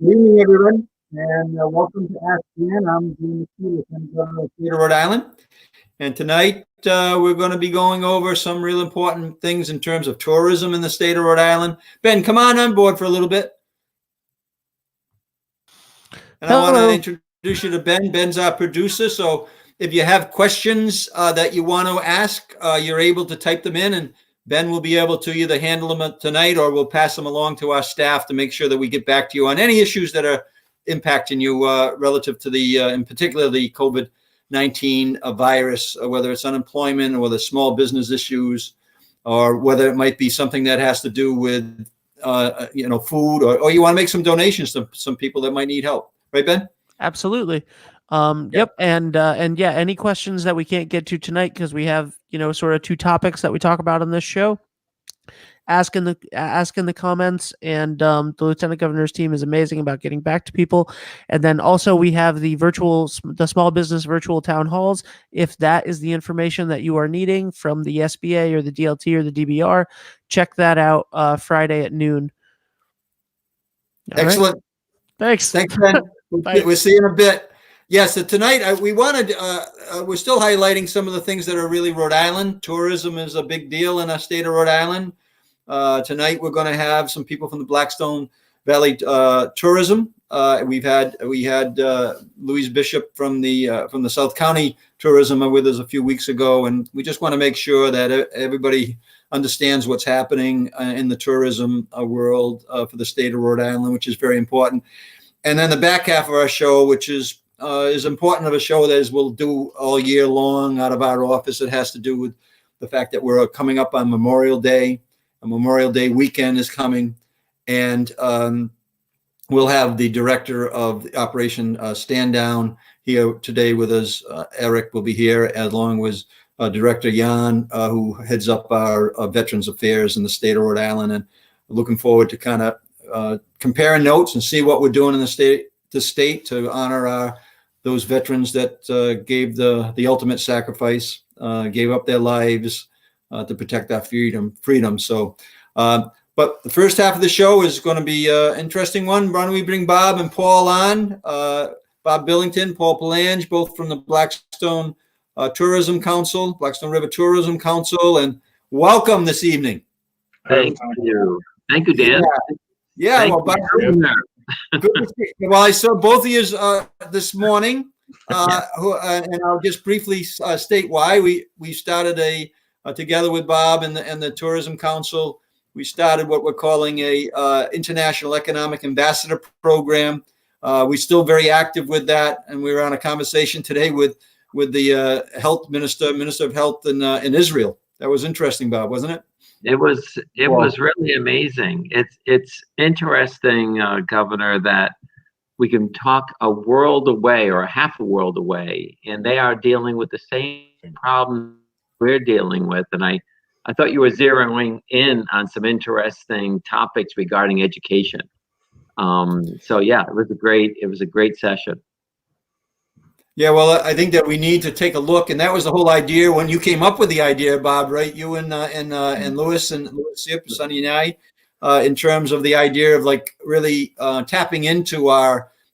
Good evening, everyone, and welcome to Ask Dan. I'm Dan McKee, Lieutenant Governor of the State of Rhode Island. And tonight, we're going to be going over some real important things in terms of tourism in the state of Rhode Island. Ben, come on board for a little bit. And I want to introduce you to Ben. Ben's our producer, so if you have questions that you want to ask, you're able to type them in, and Ben will be able to either handle them tonight or we'll pass them along to our staff to make sure that we get back to you on any issues that are impacting you relative to the, in particular, the COVID-19 virus, whether it's unemployment or the small business issues, or whether it might be something that has to do with, food, or you want to make some donations to some people that might need help. Right, Ben? Absolutely. Yep. And yeah, any questions that we can't get to tonight, because we have, sort of two topics that we talk about on this show, ask in the comments, and the Lieutenant Governor's team is amazing about getting back to people. And then also we have the small business virtual town halls. If that is the information that you are needing from the SBA or the DLT or the DBR, check that out Friday at noon. All Excellent. Right. Thanks, Ben. We'll see you in a bit. Yes, so tonight we wanted, we're still highlighting some of the things that are really Rhode Island. Tourism is a big deal in our state of Rhode Island. Tonight we're going to have some people from the Blackstone Valley Tourism. We had Louise Bishop from the South County Tourism with us a few weeks ago, and we just want to make sure that everybody understands what's happening in the tourism world for the state of Rhode Island, which is very important. And then the back half of our show, which is important of a show that we'll do all year long out of our office. It has to do with the fact that we're coming up on Memorial Day. A Memorial Day weekend is coming, and we'll have the director of the Operation Stand Down here today with us. Erik will be here, along with Director Joan, who heads up our Veterans Affairs in the state of Rhode Island, and looking forward to kind of comparing notes and see what we're doing in the state to honor those veterans that gave the ultimate sacrifice, gave up their lives to protect our freedom. So, but the first half of the show is going to be an interesting one. Why don't we bring Bob and Paul on? Bob Billington, Paul Palange, both from the Blackstone Tourism Council, Blackstone River Tourism Council, and welcome this evening. Thank you. Thank you, Dan. Yeah. Well, Bob, good to see you. Well, I saw both of you this morning, and I'll just briefly state why we started together with Bob and the Tourism Council. We started what we're calling a International Economic Ambassador Program. We're still very active with that, and we were on a conversation today with the Health Minister of Health in Israel. That was interesting, Bob, wasn't it? It was really amazing. It's interesting, Governor, that we can talk a world away or half a world away, and they are dealing with the same problem we're dealing with. And I thought you were zeroing in on some interesting topics regarding education. So yeah, it was a great session. Yeah, well, I think that we need to take a look, and that was the whole idea when you came up with the idea, Bob, right? You and Lewis and Sonny and I, in terms of the idea of like really tapping into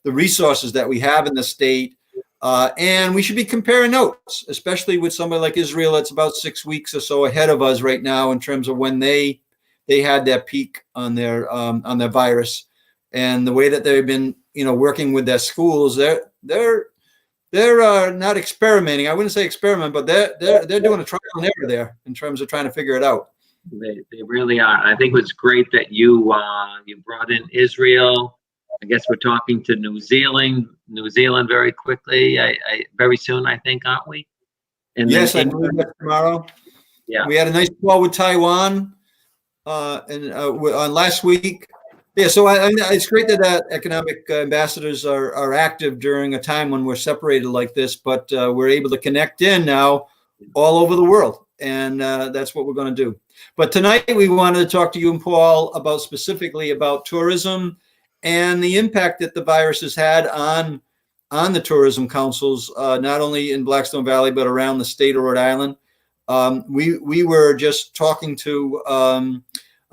the resources that we have in the state, and we should be comparing notes, especially with somebody like Israel. That's about 6 weeks or so ahead of us right now in terms of when they had their peak on their virus, and the way that they've been working with their schools. They're not experimenting. I wouldn't say experiment, but they're doing a trial and error there in terms of trying to figure it out. They really are. I think it was great that you brought in Israel. I guess we're talking to New Zealand very quickly. Very soon, I think, aren't we? And yes, I believe that's tomorrow. Yeah, we had a nice call with Taiwan on last week. Yeah, so it's great that economic ambassadors are active during a time when we're separated like this, but we're able to connect in now all over the world, and that's what we're going to do. But tonight we wanted to talk to you and Paul specifically about tourism and the impact that the virus has had on the tourism councils, not only in Blackstone Valley but around the state of Rhode Island. We were just talking to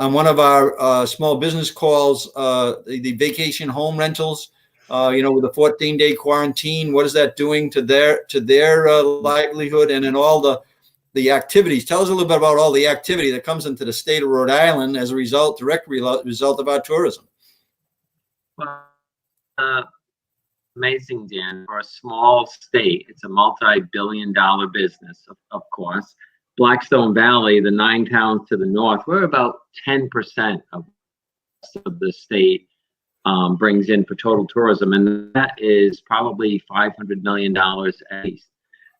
on one of our small business calls, the vacation home rentals. With a 14-day quarantine, what is that doing to their livelihood, and then all the activities? Tell us a little bit about all the activity that comes into the state of Rhode Island as a direct result of our tourism. Well, amazing, Dan. For a small state, it's a multi-billion-dollar business, of course. Blackstone Valley, the 9 towns to the north, we're about 10% of the state brings in for total tourism, and that is probably $500 million at least.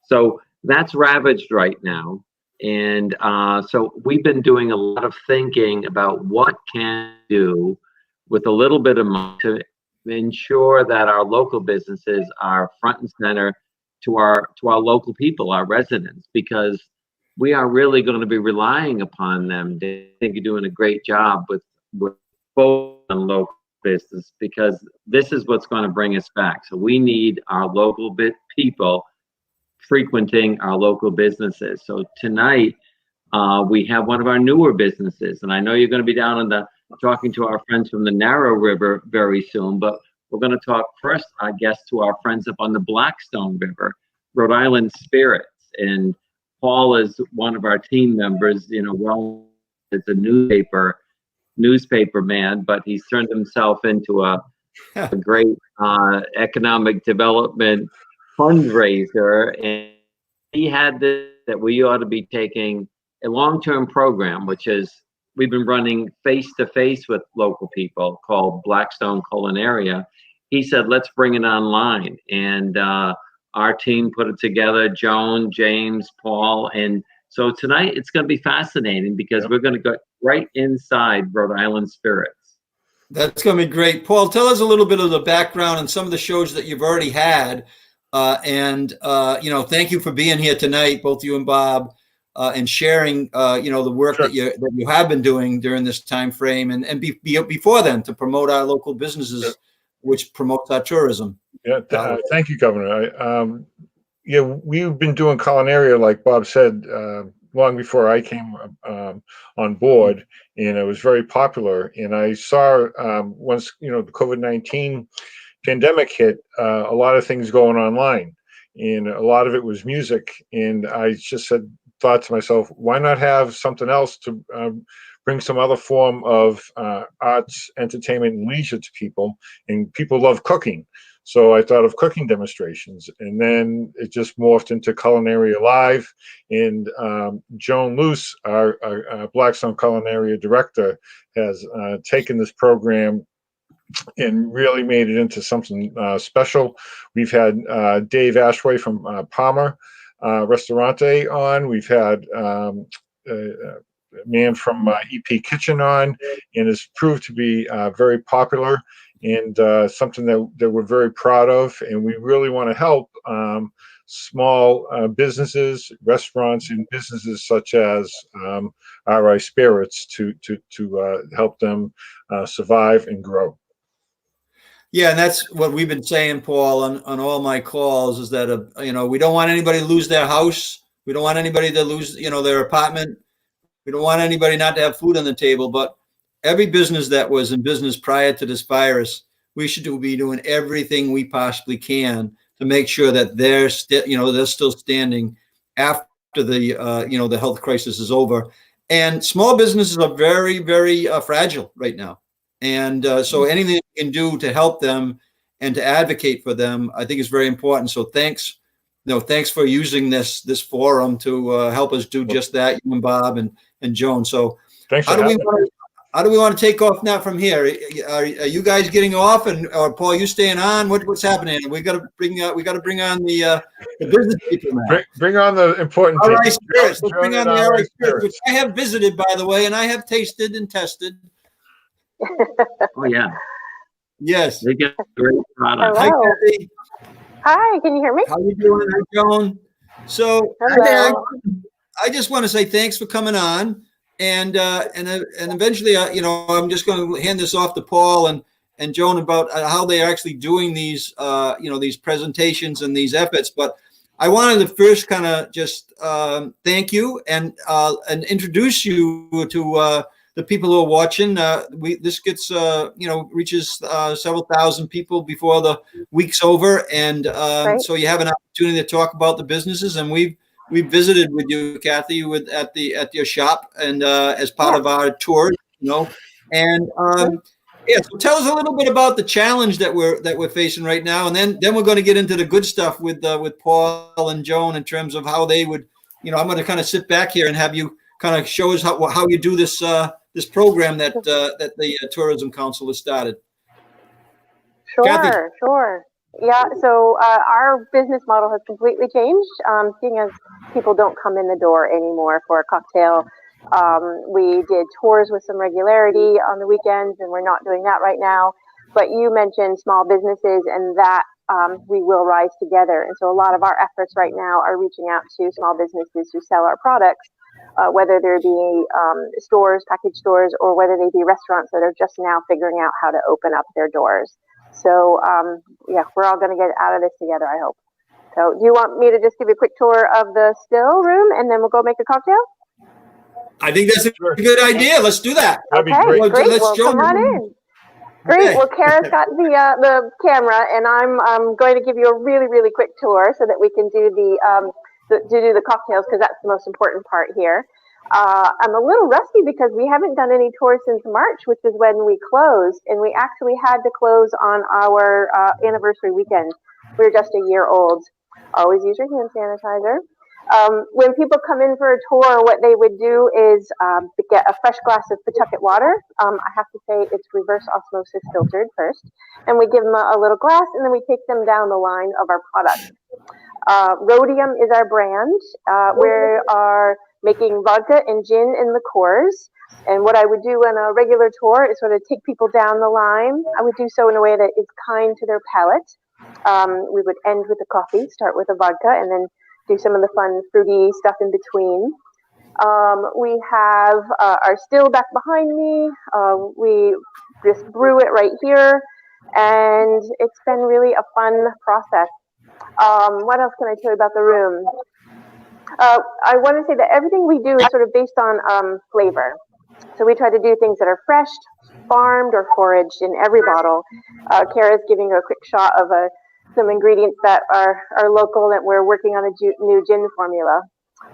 So that's ravaged right now. And so we've been doing a lot of thinking about what can we do with a little bit of money to ensure that our local businesses are front and center to our local people, our residents, because we are really going to be relying upon them. I think you're doing a great job with both on local business, because this is what's going to bring us back. So we need our local people frequenting our local businesses. So tonight we have one of our newer businesses, and I know you're going to be down in talking to our friends from the Narrow River very soon, but we're going to talk first, I guess, to our friends up on the Blackstone River, Rhode Island Spirits. And Paul is one of our team members, well, it's a newspaper man, but he's turned himself into a great economic development fundraiser. And he had this, that we ought to be taking a long-term program, which is we've been running face-to-face with local people called Blackstone Culinaria. He said, let's bring it online. And our team put it together, Joan, James, Paul. And so tonight it's going to be fascinating, because we're going to go right inside Rhode Island Spirits. That's going to be great. Paul, tell us a little bit of the background and some of the shows that you've already had. Thank you for being here tonight, both you and Bob, and sharing, the work that you have been doing during this time frame, and before then, to promote our local businesses, which promotes our tourism. Yeah, thank you, Governor. We've been doing Culinaria, like Bob said, long before I came on board, and it was very popular. And I saw once the COVID-19 pandemic hit, a lot of things going online, and a lot of it was music. And I just thought to myself, why not have something else to bring some other form of arts, entertainment, and leisure to people? And people love cooking. So I thought of cooking demonstrations, and then it just morphed into Culinaria Live. And Joan Loos, our Blackstone Culinaria director, has taken this program and really made it into something special. We've had Dave Ashway from Palmer Restaurante on. We've had a man from EP Kitchen on, and it's proved to be very popular, and something that we're very proud of. And we really want to help small businesses, restaurants, and businesses such as RI Spirits to help them survive and grow. Yeah, and that's what we've been saying, Paul, on all my calls, is that we don't want anybody to lose their house. We don't want anybody to lose their apartment. We don't want anybody not to have food on the table. But every business that was in business prior to this virus, we should be doing everything we possibly can to make sure that they're still standing after the health crisis is over. And small businesses are very, very fragile right now. And so anything we can do to help them and to advocate for them, I think is very important. So thanks for using this forum to help us do just that, you and Bob and Joan. So thanks. How do we want to take off now from here? Are you guys getting off, or Paul, you staying on? What's happening? We got to bring on the business people now. Bring on the important RI Spirits. Let's bring on the RI Spirits, which I have visited, by the way, and I have tasted and tested. Oh yeah. Yes. They get a great product. Hi, Cathy. Hi, can you hear me? How you doing? Hi, Joan. So I just want to say thanks for coming on, and eventually, I'm just going to hand this off to Paul and Joan about how they are actually doing these, these presentations and these efforts. But I wanted to first kind of just thank you and introduce you to the people who are watching. This gets reaches several thousand people before the week's over, and so you have an opportunity to talk about the businesses. And we've visited with you, Cathy, at your shop, and as part of our tour, and. Yeah, so tell us a little bit about the challenge that we're facing right now, and then we're going to get into the good stuff with Paul and Joan in terms of how they would, I'm going to kind of sit back here and have you kind of show us how you do this this program that the Tourism Council has started. Cathy. Sure. Yeah, so our business model has completely changed, seeing as people don't come in the door anymore for a cocktail. We did tours with some regularity on the weekends, and we're not doing that right now. But you mentioned small businesses, and that we will rise together. And so a lot of our efforts right now are reaching out to small businesses who sell our products, whether there be stores, package stores, or whether they be restaurants that are just now figuring out how to open up their doors. So we're all going to get out of this together, I hope. So do you want me to just give you a quick tour of the still room, and then we'll go make a cocktail? I think that's a good idea. Let's do that. That'd be great. Great. Well, come on in. Great. Okay. Well, Kara's got the camera, and I'm going to give you a really, really quick tour so that we can do the cocktails, because that's the most important part here. I'm a little rusty because we haven't done any tours since March, which is when we closed, and we actually had to close on our anniversary weekend. We were just a year old. Always use your hand sanitizer. When people come in for a tour, what they would do is get a fresh glass of Pawtucket water. I have to say it's reverse osmosis filtered first. And we give them a little glass, and then we take them down the line of our product. Rhodium is our brand. We are making vodka and gin in the cores. And what I would do on a regular tour is sort of take people down the line. I would do so in a way that is kind to their palate. We would end with a coffee, start with a vodka, and then do some of the fun, fruity stuff in between. We have our still back behind me. We just brew it right here, and it's been really a fun process. What else can I tell you about the room? I want to say that everything we do is sort of based on flavor. So we try to do things that are fresh, farmed, or foraged in every bottle. Kara's giving you a quick shot of some ingredients that are local, that we're working on a new gin formula.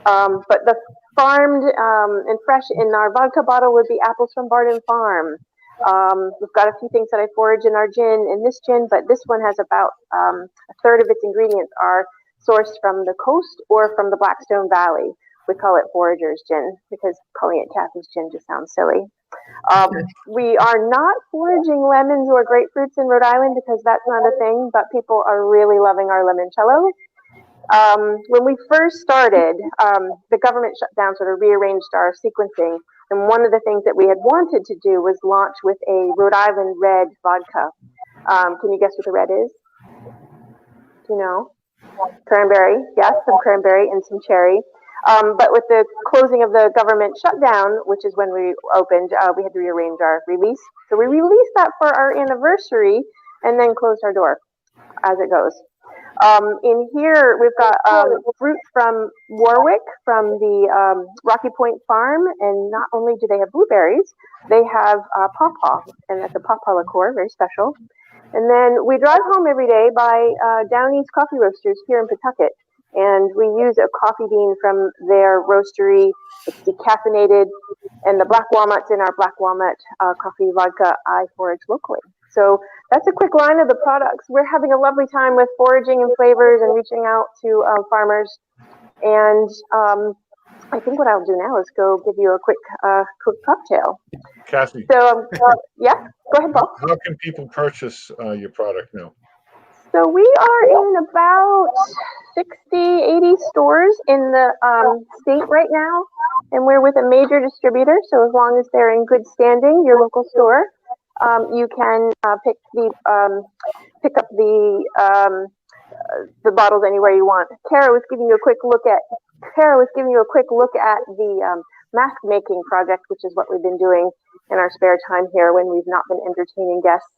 But the farmed and fresh in our vodka bottle would be apples from Barden Farm. We've got a few things that I forage in our gin, in this gin, but this one has about a third of its ingredients are sourced from the coast or from the Blackstone Valley. We call it Forager's Gin because calling it Cathy's Gin just sounds silly. We are not foraging lemons or grapefruits in Rhode Island because that's not a thing, but people are really loving our limoncello. When we first started, the government shutdown sort of rearranged our sequencing, and one of the things that we had wanted to do was launch with a Rhode Island red vodka. Can you guess what the red is? Do you know? Cranberry, yes, some cranberry and some cherry. But with the closing of the government shutdown, which is when we opened, we had to rearrange our release. So we released that for our anniversary and then closed our door as it goes. In here, we've got fruit from Warwick, from the Rocky Point Farm, and not only do they have blueberries, they have pawpaw, and that's a pawpaw liqueur, very special. And then we drive home every day by Down East Coffee Roasters here in Pawtucket, and we use a coffee bean from their roastery. It's decaffeinated, and the black walnuts in our black walnut coffee vodka I forage locally. So that's a quick line of the products. We're having a lovely time with foraging and flavors and reaching out to farmers. And I think what I'll do now is go give you a quick cocktail. Cathy. So yeah, go ahead, Paul. How can people purchase your product now? So we are in about 60, 80 stores in the state right now, and we're with a major distributor. So as long as they're in good standing, your local store, you can pick up the bottles anywhere you want. Kara was giving you a quick look at the mask making project, which is what we've been doing in our spare time here when we've not been entertaining guests.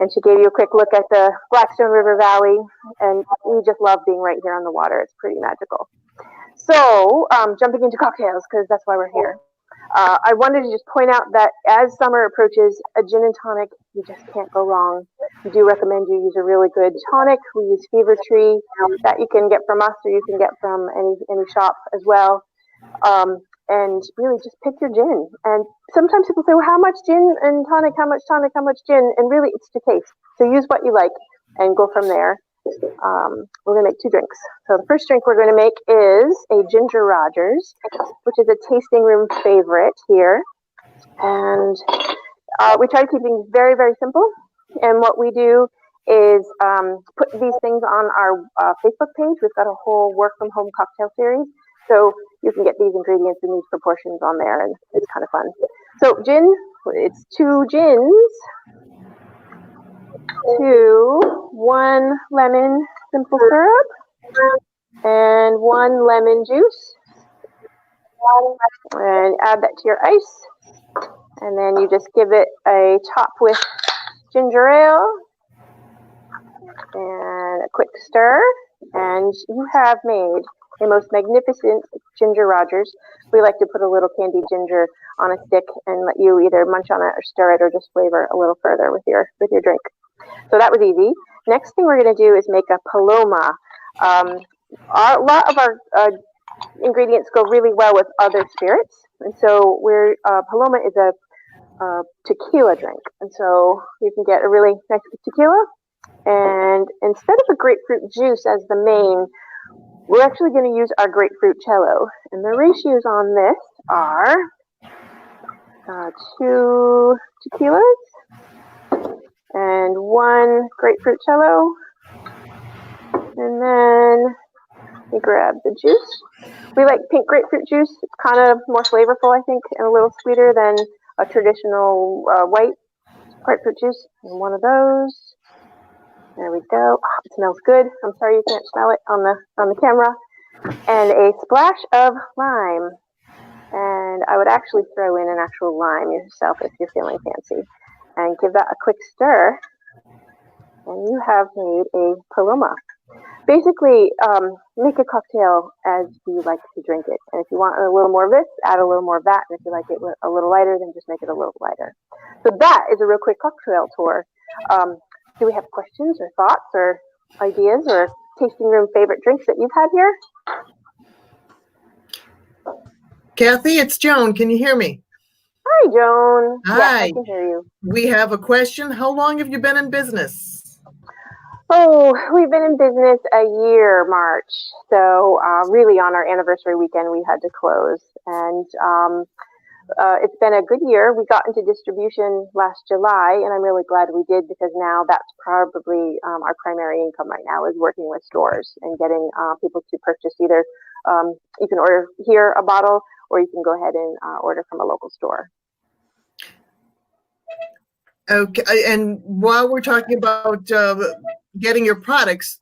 And she gave you a quick look at the Blackstone River Valley, and we just love being right here on the water. It's pretty magical. So jumping into cocktails, because that's why we're here. I wanted to just point out that as summer approaches, a gin and tonic, you just can't go wrong. We do recommend you use a really good tonic. We use Fever Tree that you can get from us or you can get from any shop as well. And really just pick your gin. And sometimes people say, well, how much gin and tonic, how much tonic, how much gin? And really it's to taste. So use what you like and go from there. We're going to make 2 drinks. So the first drink we're going to make is a Ginger Rogers, which is a tasting room favorite here. And we try to keep things very, very simple. And what we do is put these things on our Facebook page. We've got a whole work from home cocktail series. So you can get these ingredients in these proportions on there, and it's kind of fun. So gin, it's 2 gins, 1 lemon simple syrup, and 1 lemon juice. And add that to your ice. And then you just give it a top with ginger ale and a quick stir. And you have made a most magnificent Ginger Rogers. We like to put a little candied ginger on a stick and let you either munch on it or stir it or just flavor a little further with your drink. So that was easy. Next thing we're going to do is make a Paloma. A lot of our ingredients go really well with other spirits, and so Paloma is a tequila drink, and so you can get a really nice tequila. And instead of a grapefruit juice as the main, we're actually going to use our grapefruit cello. And the ratios on this are 2 tequilas and 1 grapefruit cello. And then we grab the juice. We like pink grapefruit juice. It's kind of more flavorful, I think, and a little sweeter than a traditional white grapefruit juice. And 1 of those. There we go. Oh, it smells good. I'm sorry you can't smell it on the camera. And a splash of lime. And I would actually throw in an actual lime yourself if you're feeling fancy. And give that a quick stir. And you have made a Paloma. Basically, make a cocktail as you like to drink it. And if you want a little more of this, add a little more of that. And if you like it a little lighter, then just make it a little lighter. So that is a real quick cocktail tour. Do we have questions or thoughts or ideas or tasting room favorite drinks that you've had here? Cathy, it's Joan. Can you hear me? Hi, Joan. Hi. Yes, I can hear you. We have a question. How long have you been in business? Oh, we've been in business a year, March. So really on our anniversary weekend, we had to close. And it's been a good year. We got into distribution last July, and I'm really glad we did because now that's probably our primary income right now is working with stores and getting people to purchase either you can order here a bottle or you can go ahead and order from a local store. Okay, and while we're talking about getting your products,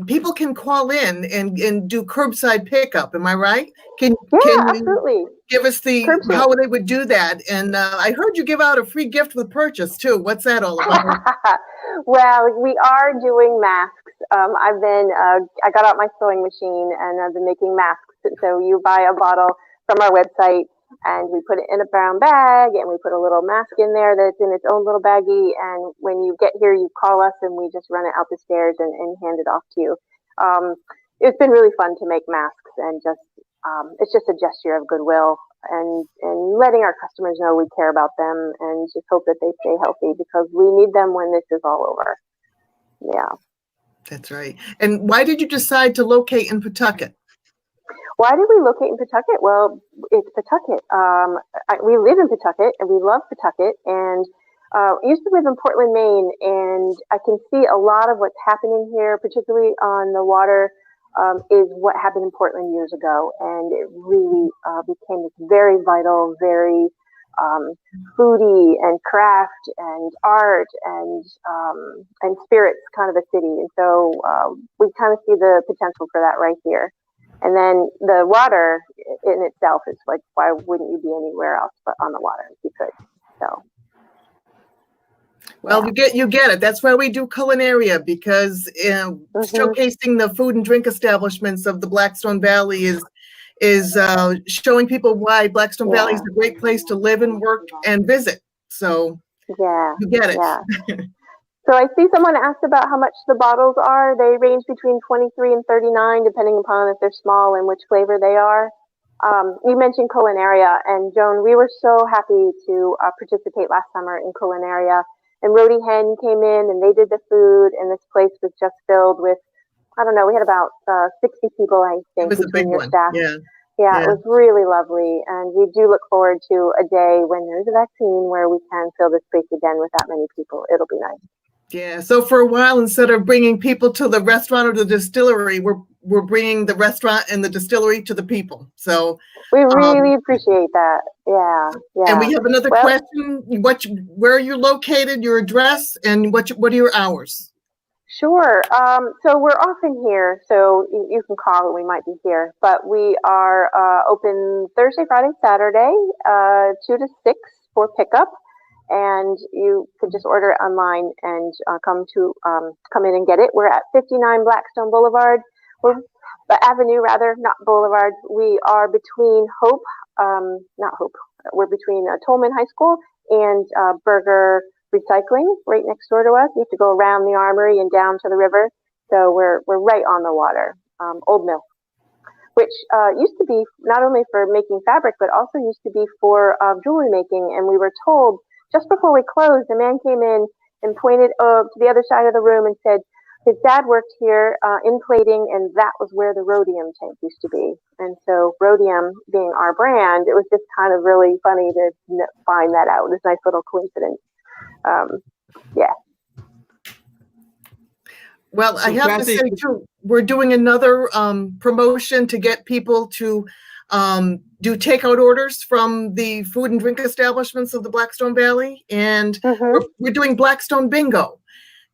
people can call in and do curbside pickup. Am I right? Can absolutely. You give us how they would do that? And I heard you give out a free gift with purchase too. What's that all about? Well, we are doing masks. I got out my sewing machine and I've been making masks. So you buy a bottle from our website and we put it in a brown bag and we put a little mask in there that's in its own little baggie. And when you get here, you call us and we just run it out the stairs and hand it off to you. It's been really fun to make masks and just it's just a gesture of goodwill and letting our customers know we care about them and just hope that they stay healthy because we need them when this is all over. Yeah. That's right. And why did you decide to locate in Pawtucket? Why did we locate in Pawtucket? Well, it's Pawtucket. We live in Pawtucket and we love Pawtucket and used to live in Portland, Maine, and I can see a lot of what's happening here, particularly on the water, is what happened in Portland years ago. And it really became this very vital, very foodie and craft and art and spirits kind of a city. And so we kind of see the potential for that right here. And then the water in itself is like, why wouldn't you be anywhere else but on the water if you could? So. Well, you get it. That's why we do Culinaria, because showcasing the food and drink establishments of the Blackstone Valley is showing people why Blackstone Valley is a great place to live and work and visit. So you get it. Yeah. So I see someone asked about how much the bottles are. They range between 23 and 39, depending upon if they're small and which flavor they are. You mentioned Culinaria, and Joan, we were so happy to participate last summer in Culinaria. And Rhode Hen came in and they did the food, and this place was just filled with, I don't know, we had about 60 people, I think, it was a big between your one. staff. Yeah, it was really lovely. And we do look forward to a day when there's a vaccine where we can fill this space again with that many people. It'll be nice. Yeah. So for a while, instead of bringing people to the restaurant or the distillery, we're bringing the restaurant and the distillery to the people. So we really appreciate that. Yeah. And we have another question. Where are you located? Your address and what are your hours? Sure. So we're often here, so you can call and we might be here. But we are open Thursday, Friday, Saturday, 2 to 6 for pickup. And you could just order it online and come in and get it. We're at 59 Blackstone Boulevard. Avenue, rather, not Boulevard. We are between we're between Tolman High School and Berger Recycling, right next door to us. You have to go around the Armory and down to the river. So we're right on the water. Old Mill, which used to be not only for making fabric, but also used to be for jewelry making. And we were told just before we closed, a man came in and pointed to the other side of the room and said his dad worked here in plating, and that was where the rhodium tank used to be. And so rhodium being our brand, it was just kind of really funny to find that out. It was a nice little coincidence. Well, so I have Cathy, to say too, we're doing another promotion to get people to do takeout orders from the food and drink establishments of the Blackstone Valley, and we're doing Blackstone Bingo.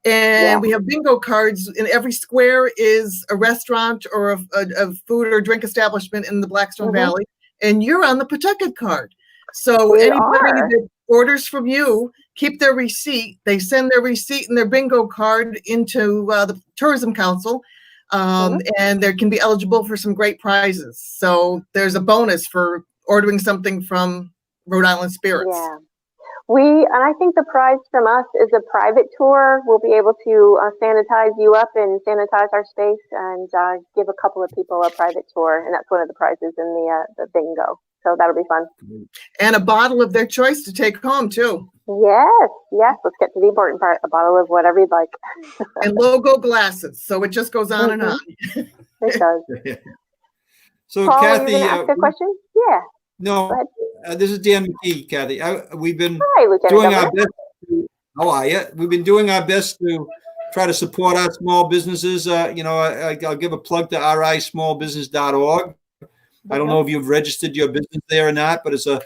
And we have bingo cards, and every square is a restaurant or a food or drink establishment in the Blackstone Valley, and you're on the Pawtucket card. So anybody that orders from you, keep their receipt. They send their receipt and their bingo card into the Tourism Council, and they can be eligible for some great prizes. So there's a bonus for ordering something from Rhode Island Spirits. Yeah. And I think the prize from us is a private tour. We'll be able to sanitize you up and sanitize our space and give a couple of people a private tour. And that's one of the prizes in the bingo. So that'll be fun. And a bottle of their choice to take home, too. Yes. Let's get to the important part. A bottle of whatever you'd like. And logo glasses. So it just goes on and on. It does. So, Paul, Cathy, you ask a question? Yeah. No, this is Dan McKee, Cathy. We've been Lieutenant doing Governor. our best. How are you? We've been doing our best to try to support our small businesses. I'll give a plug to rismallbusiness.org. I don't know if you've registered your business there or not, but it's a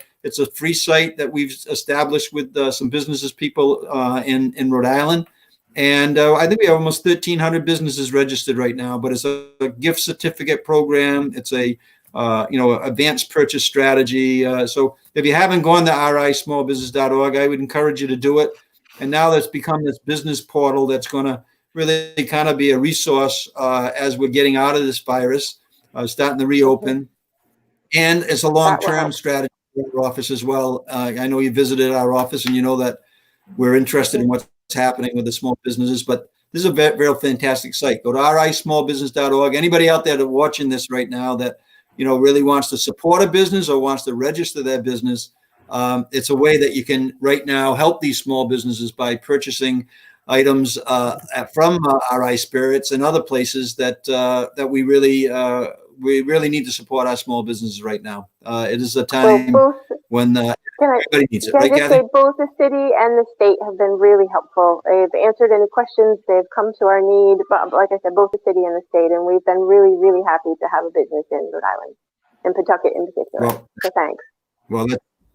free site that we've established with some people in Rhode Island. And I think we have almost 1,300 businesses registered right now, but it's a gift certificate program. It's a advanced purchase strategy. So if you haven't gone to rismallbusiness.org, I would encourage you to do it. And now that's become this business portal that's going to really kind of be a resource as we're getting out of this virus, starting to reopen. And it's a long-term strategy for our office as well. I know you visited our office and you know that we're interested in what's happening with the small businesses, but this is a very, very fantastic site. Go to rismallbusiness.org. Anybody out there that's watching this right now that really wants to support a business or wants to register their business, it's a way that you can right now help these small businesses by purchasing items from RI Spirits and other places that we really need to support our small businesses right now. It is a time when everybody needs it, right, Cathy? Say both the city and the state have been really helpful. They've answered any questions. They've come to our need. But like I said, both the city and the state, and we've been really, really happy to have a business in Rhode Island, in Pawtucket in particular. So thanks. Well,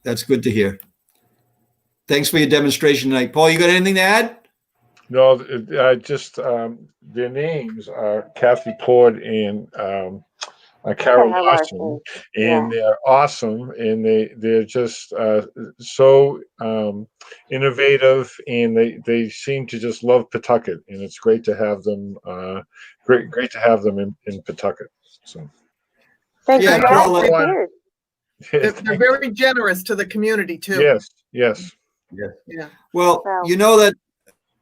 that's good to hear. Thanks for your demonstration tonight. Paul, you got anything to add? No, just their names are Cathy, Plourde, and Carol Larson, and they're awesome, and they're just so innovative, and they seem to just love Pawtucket, and it's great to have them. Great to have them in Pawtucket. So Thank you. Yeah, Paul, Cheers. They're very generous to the community too. Yes, yes. Yeah. well, Wow. you know that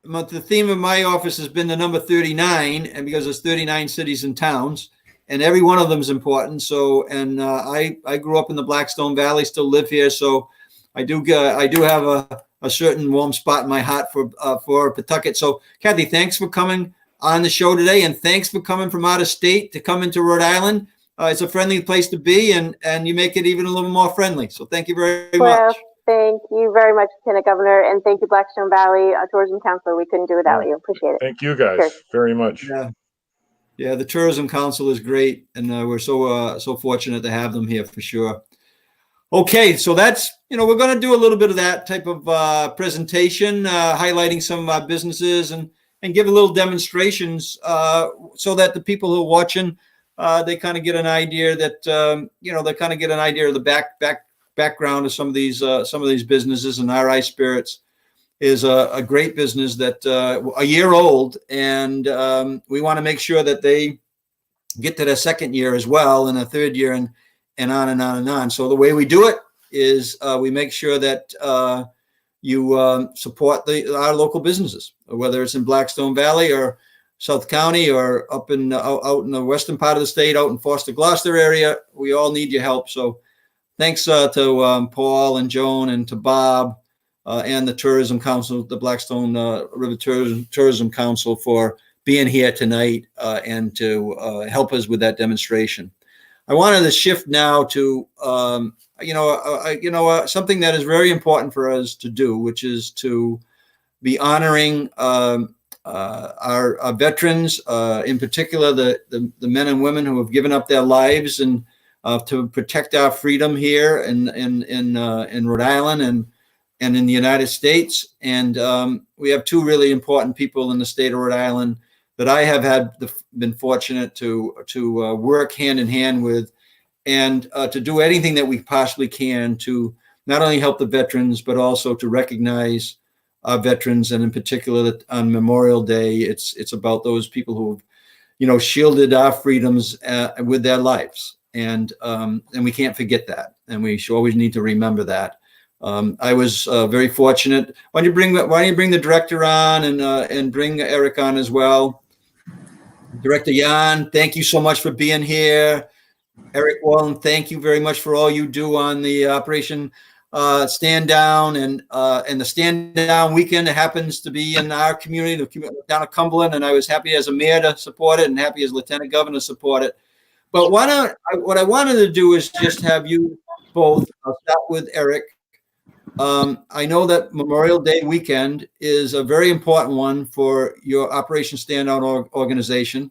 the theme of my office has been the number 39, and because there's 39 cities and towns, and every one of them is important. So, and I grew up in the Blackstone Valley, still live here, so I do have a certain warm spot in my heart for Pawtucket. So, Cathy, thanks for coming on the show today, and thanks for coming from out of state to come into Rhode Island. It's a friendly place to be, and you make it even a little more friendly. So, thank you very much. Thank you very much, Lieutenant Governor, and thank you, Blackstone Valley Tourism Council. We couldn't do without you. Appreciate it. Thank you guys very much. Yeah, the Tourism Council is great, and we're so fortunate to have them here for sure. Okay, so that's, we're going to do a little bit of that type of presentation, highlighting some of our businesses and give a little demonstrations so that the people who are watching, they kind of get an idea that, they kind of get an idea of the background of some of these businesses. And RI Spirits is a great business that a year old, and we want to make sure that they get to their second year as well, and a third year, and on and on and on. So the way we do it is we make sure that you support our local businesses, whether it's in Blackstone Valley or South County or up out in the western part of the state, out in Foster Gloucester area. We all need your help. So thanks to Paul and Joan and to Bob and the Tourism Council, the Blackstone River Tourism Council, for being here tonight and to help us with that demonstration. I wanted to shift now to something that is very important for us to do, which is to be honoring our veterans, in particular the men and women who have given up their lives and to protect our freedom here in Rhode Island and in the United States. And we have two really important people in the state of Rhode Island that I have been fortunate to work hand in hand with, and to do anything that we possibly can to not only help the veterans, but also to recognize our veterans. And in particular, on Memorial Day, it's about those people who have, shielded our freedoms with their lives. And we can't forget that. And we always need to remember that. I was very fortunate. Why don't you bring the director on and bring Erik on as well? Director Jan, thank you so much for being here. Erik, Wallin, thank you very much for all you do on the Operation Stand Down and the Stand Down weekend. It happens to be in our community, down at Cumberland, and I was happy as a mayor to support it and happy as Lieutenant Governor to support it. But what I wanted to do is just have you both. I'll start with Erik. I know that Memorial Day weekend is a very important one for your Operation Standout organization.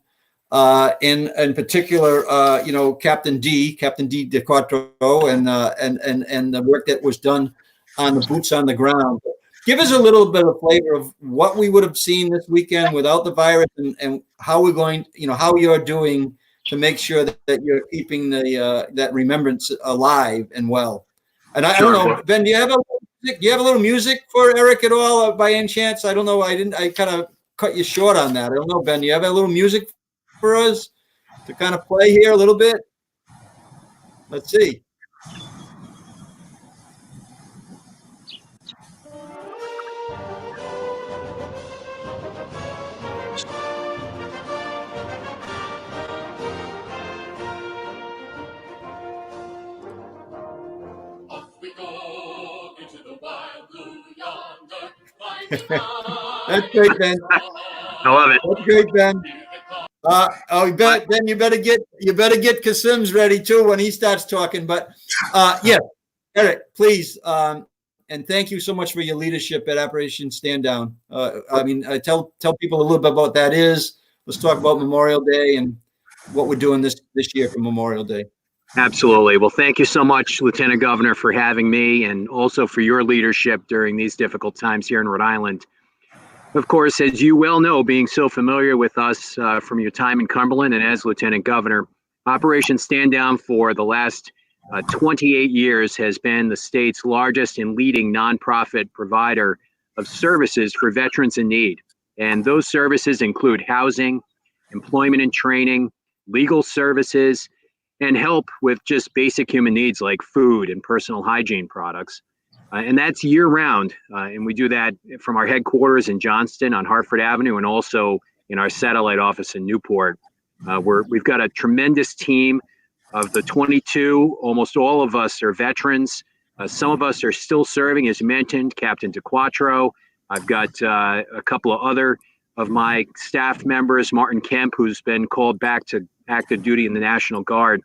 In particular, Captain D DeQuattro and the work that was done on the boots on the ground. Give us a little bit of flavor of what we would have seen this weekend without the virus, and how we're going, how you're doing to make sure that you're keeping that remembrance alive and well. And I don't know, Ben, do you have a little music for Erik at all by any chance? I don't know. I kind of cut you short on that. I don't know, Ben, do you have a little music for us to kind of play here a little bit? Let's see. That's great, Ben. I love it. That's great, Ben. Ben, you better get Kasim's ready too when he starts talking. But yeah, Erik, please, and thank you so much for your leadership at Operation Stand Down. Tell people a little bit about what that is. Let's talk about Memorial Day and what we're doing this year for Memorial Day. Absolutely. Well, thank you so much, Lieutenant Governor, for having me, and also for your leadership during these difficult times here in Rhode Island. Of course, as you well know, being so familiar with us from your time in Cumberland and as Lieutenant Governor, Operation Stand Down for the last 28 years has been the state's largest and leading nonprofit provider of services for veterans in need. And those services include housing, employment and training, legal services, and help with just basic human needs like food and personal hygiene products. And that's year round. And we do that from our headquarters in Johnston on Hartford Avenue, and also in our satellite office in Newport. We've got a tremendous team of the 22. Almost all of us are veterans. Some of us are still serving, as you mentioned, Captain DeQuattro. I've got a couple of other of my staff members, Martin Kemp, who's been called back to active duty in the National Guard.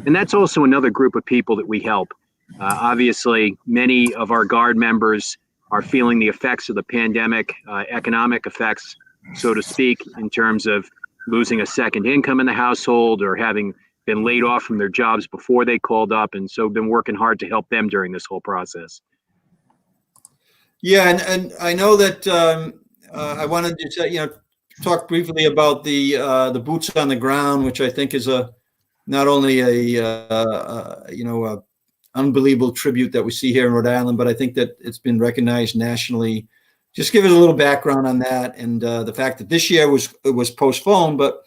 And that's also another group of people that we help. Obviously, many of our Guard members are feeling the effects of the pandemic, economic effects, so to speak, in terms of losing a second income in the household or having been laid off from their jobs before they called up. And so been working hard to help them during this whole process. Yeah, and I know that I wanted to say, talk briefly about the boots on the ground, which I think is not only a unbelievable tribute that we see here in Rhode Island, but I think that it's been recognized nationally. Just give us a little background on that, and the fact that this year was postponed, but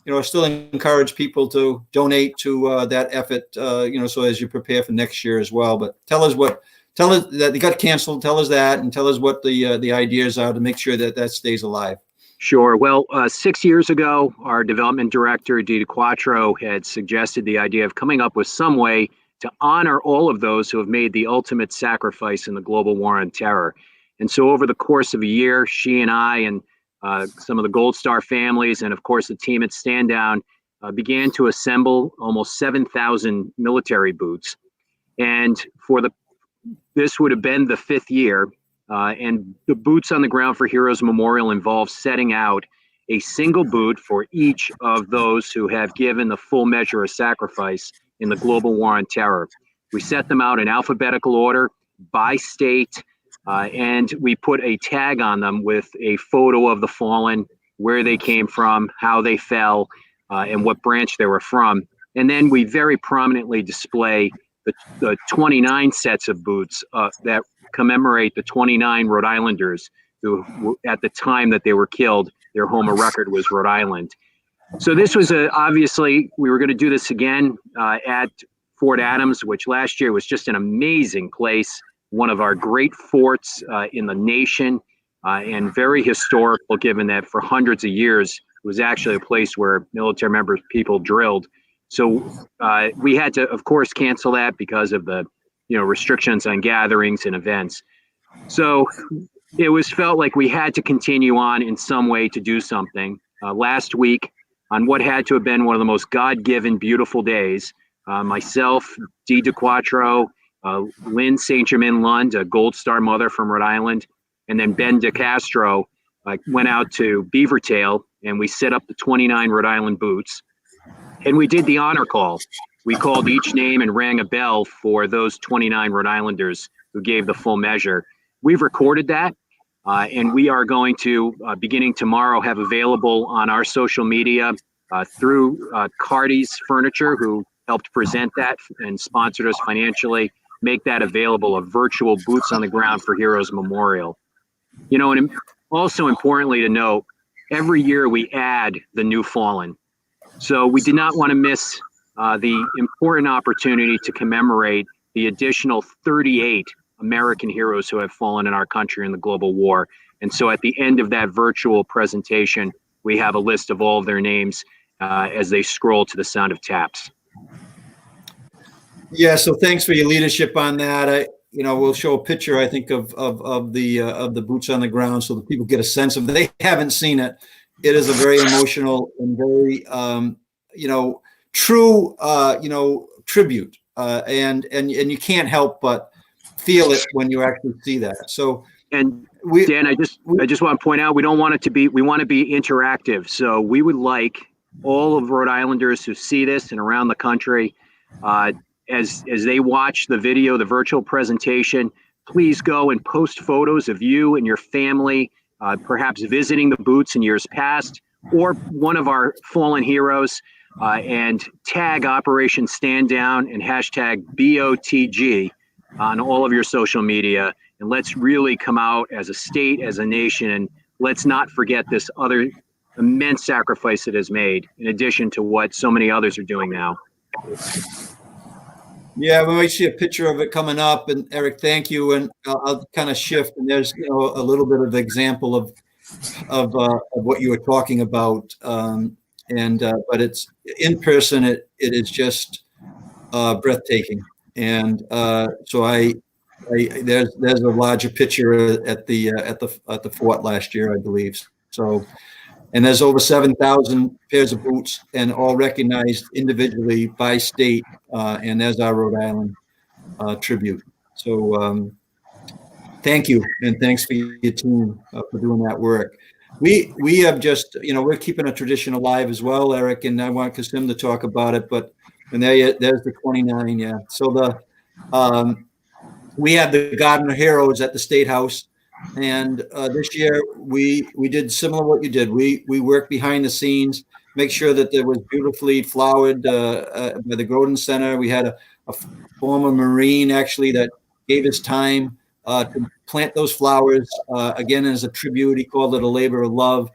I still encourage people to donate to that effort. So as you prepare for next year as well. But tell us that it got canceled. Tell us that, and tell us what the ideas are to make sure that stays alive. Sure. Well, 6 years ago, our development director, DeQuattro, had suggested the idea of coming up with some way to honor all of those who have made the ultimate sacrifice in the global war on terror. And so over the course of a year, she and I and some of the Gold Star families, and of course the team at Stand Down, began to assemble almost 7,000 military boots. And this would have been the 5th year. And the Boots on the Ground for Heroes Memorial involves setting out a single boot for each of those who have given the full measure of sacrifice in the global war on terror. We set them out in alphabetical order by state, and we put a tag on them with a photo of the fallen, where they came from, how they fell, and what branch they were from. And then we very prominently display the 29 sets of boots that commemorate the 29 Rhode Islanders who, at the time that they were killed, their home of record was Rhode Island. So this was obviously, we were going to do this again at Fort Adams, which last year was just an amazing place, one of our great forts in the nation, and very historical, given that for hundreds of years, it was actually a place where military members, people drilled. So we had to, of course, cancel that because of the restrictions on gatherings and events. So it was felt like we had to continue on in some way to do something. Last week, on what had to have been one of the most God-given, beautiful days, myself, Dee DeQuattro, Lynn St. Germain Lund, a Gold Star mother from Rhode Island, and then Ben DeCastro went out to Beavertail, and we set up the 29 Rhode Island boots. And we did the honor call. We called each name and rang a bell for those 29 Rhode Islanders who gave the full measure. We've recorded that, and we are going to, beginning tomorrow, have available on our social media through Carty's Furniture, who helped present that and sponsored us financially, make that available, a virtual Boots on the Ground for Heroes Memorial. And also importantly to note, every year we add the new fallen. So we did not want to miss the important opportunity to commemorate the additional 38 American heroes who have fallen in our country in the global war. And so at the end of that virtual presentation, we have a list of all of their names as they scroll to the sound of taps. Yeah, so thanks for your leadership on that. We'll show a picture, I think, of the boots on the ground so that people get a sense of it. They haven't seen it. It is a very emotional and very, true, tribute, and you can't help but feel it when you actually see that. So, and Dan, I just want to point out, we want to be interactive. So we would like all of Rhode Islanders who see this and around the country, as they watch the video, the virtual presentation, please go and post photos of you and your family, perhaps visiting the boots in years past, or one of our fallen heroes, and tag Operation Stand Down and hashtag BOTG on all of your social media. And let's really come out as a state, as a nation, and let's not forget this other immense sacrifice it has made, in addition to what so many others are doing now. Yeah, we might see a picture of it coming up. And Erik, thank you. And I'll kind of shift. And there's a little bit of example of what you were talking about. But it's in person. It is just breathtaking. And so there's a larger picture at the fort last year, I believe. So. And there's over 7,000 pairs of boots, and all recognized individually by state. And there's our Rhode Island tribute. So thank you, and thanks for your team for doing that work. We have just, we're keeping a tradition alive as well, Erik, and I want Kasim to talk about it. And there's the 29, yeah. So we have the Garden of Heroes at the State House. And this year we did similar what you did. We worked behind the scenes, make sure that there was beautifully flowered by the Groden Center. We had a former Marine actually that gave his time to plant those flowers again as a tribute. He called it a labor of love.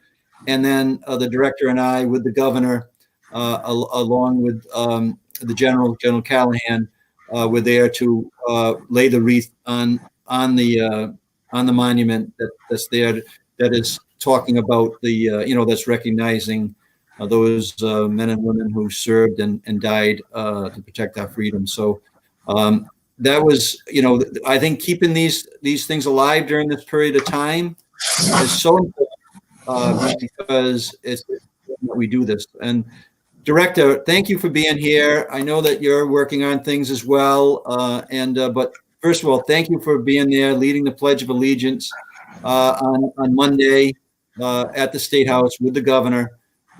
And then the director and I, with the governor, along with the General Callahan, were there to lay the wreath on the monument that's there, that is talking about that's recognizing those men and women who served and died to protect our freedom. So that was, I think keeping these things alive during this period of time is so important because it's that we do this. And Director, thank you for being here. I know that you're working on things as well, but first of all, thank you for being there, leading the Pledge of Allegiance on Monday at the State House with the governor.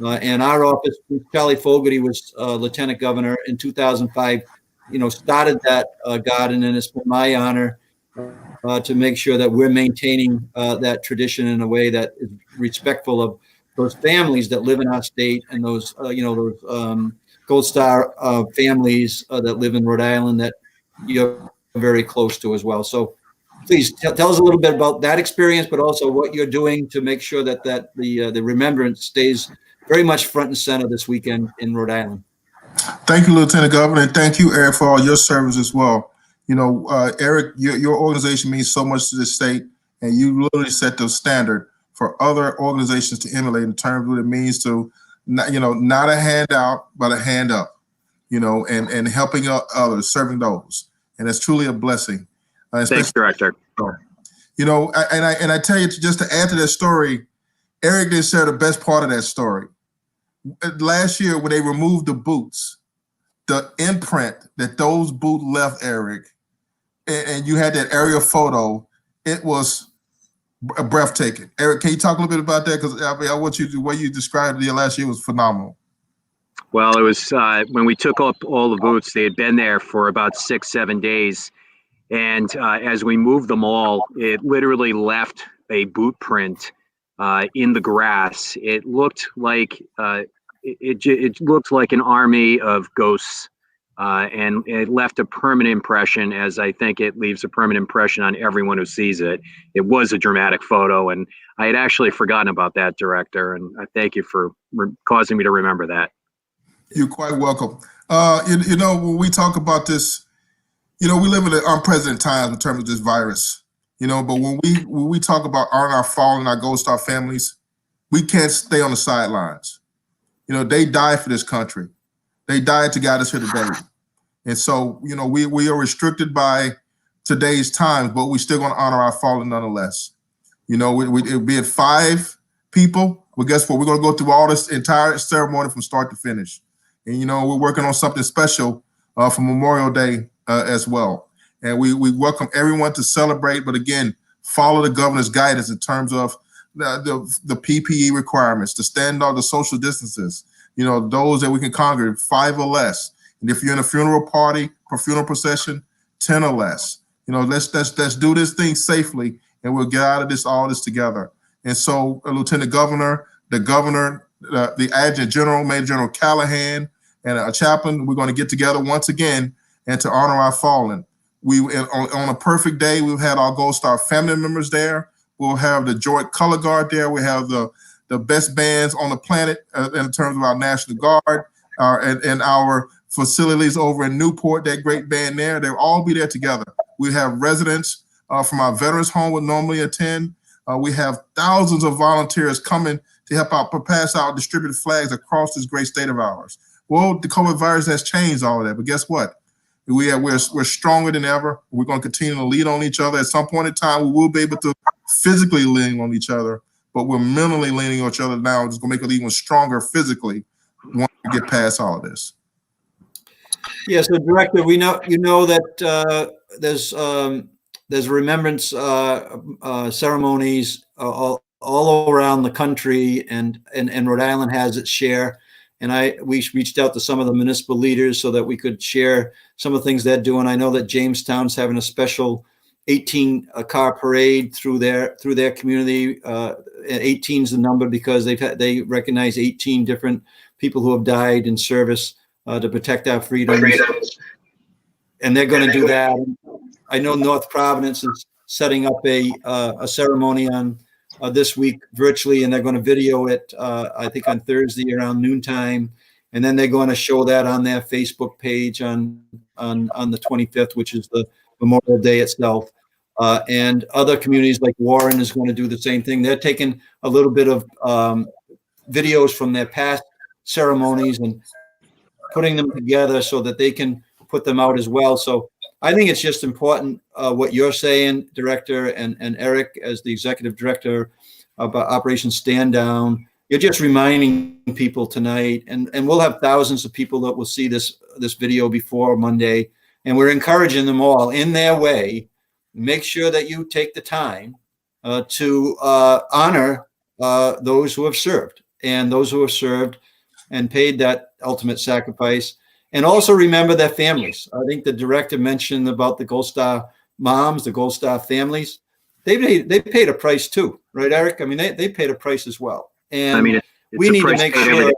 And our office, Charlie Fogarty was Lieutenant Governor in 2005, started that garden, and it's been my honor to make sure that we're maintaining that tradition in a way that is respectful of those families that live in our state, and those Gold Star families that live in Rhode Island that you're very close to as well. So please tell us a little bit about that experience, but also what you're doing to make sure that the remembrance stays very much front and center this weekend in Rhode Island. Thank you, Lieutenant Governor, and thank you, Erik, for all your service as well. Erik, your organization means so much to the state, and you literally set the standard for other organizations to emulate in terms of what it means to, not a handout, but a hand up, and helping others, serving those. And it's truly a blessing. Thanks, Director. And I tell you, just to add to that story, Erik didn't share the best part of that story. Last year, when they removed the boots, the imprint that those boots left, Erik, and you had that aerial photo, it was breathtaking. Erik, can you talk a little bit about that? Because I want you to, the way you described it last year was phenomenal. Well, it was when we took up all the boots, they had been there for about 6-7 days. And as we moved them all, it literally left a boot print in the grass. It looked like it looked like an army of ghosts, and it left a permanent impression, as I think it leaves a permanent impression on everyone who sees it. It was a dramatic photo, and I had actually forgotten about that, Director, and I thank you for causing me to remember that. You're quite welcome. When we talk about this, we live in unprecedented times in terms of this virus, but when we talk about honoring our fallen, our Gold Star families, we can't stay on the sidelines. They died for this country. They died to guide us here today. And so, we are restricted by today's times, but we still going to honor our fallen nonetheless. It'll be at 5 people. Well, guess what? We're going to go through all this entire ceremony from start to finish. And, we're working on something special for Memorial Day as well. And we welcome everyone to celebrate, but again, follow the governor's guidance in terms of the PPE requirements, to stand on the social distances, those that we can congregate 5 or less. And if you're in a funeral party or funeral procession, 10 or less. Let's do this thing safely, and we'll get out of all this together. And so, Lieutenant Governor, the governor, the Adjutant General, Major General Callahan, and a chaplain, we're going to get together once again and to honor our fallen. On a perfect day, we've had our Gold Star family members there. We'll have the Joint Color Guard there. We have the best bands on the planet in terms of our National Guard and our facilities over in Newport, that great band there. They'll all be there together. We have residents from our veterans home would normally attend. We have thousands of volunteers coming to help out, pass out, distribute flags across this great state of ours. Well, the COVID virus has changed all of that, but guess what? We're stronger than ever. We're going to continue to lean on each other. At some point in time, we will be able to physically lean on each other, but we're mentally leaning on each other now. It's going to make us even stronger physically once we get past all of this. Yeah, so Director, we know that there's remembrance ceremonies all around the country, and Rhode Island has its share. And we reached out to some of the municipal leaders so that we could share some of the things they're doing. I know that Jamestown's having a special 18 car parade through their community. 18 is the number because they recognize 18 different people who have died in service to protect our freedoms. And they're going to do that. I know North Providence is setting up a ceremony on this week virtually, and they're going to video it, I think on Thursday around noontime. And then they're going to show that on their Facebook page on the 25th, which is the Memorial Day itself. And other communities like Warren is going to do the same thing. They're taking a little bit of videos from their past ceremonies and putting them together so that they can put them out as well. So I think it's just important what you're saying, Director, and Erik, as the Executive Director of Operation Stand Down. You're just reminding people tonight, and we'll have thousands of people that will see this video before Monday, and we're encouraging them all in their way. Make sure that you take the time to honor those who have served, and paid that ultimate sacrifice. And also remember their families. I think the Director mentioned about the Gold Star moms, the Gold Star families. They paid a price too, right, Erik? I mean, they paid a price as well. And I mean, we need to make sure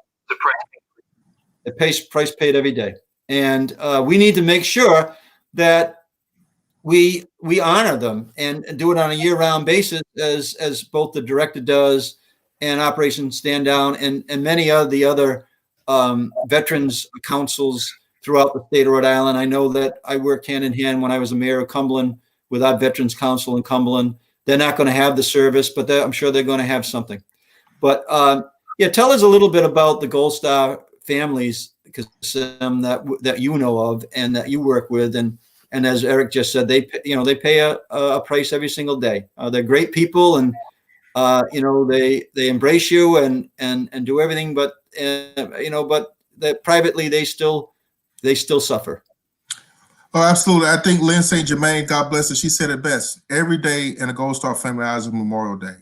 the price paid every day. And we need to make sure that we honor them and do it on a year-round basis, as both the Director does and Operation Stand Down and many of the other veterans councils throughout the state of Rhode Island. I know that I worked hand in hand when I was a mayor of Cumberland with our Veterans Council in Cumberland. They're not going to have the service, but I'm sure they're going to have something. But yeah, tell us a little bit about the Gold Star families, because that you know of and that you work with, and as Erik just said, they pay a price every single day. They're great people, and they embrace you and do everything, but but that privately they still suffer. Oh, absolutely. I think Lynn St. Germain, God bless her, she said it best. Every day in a Gold Star family is a Memorial Day.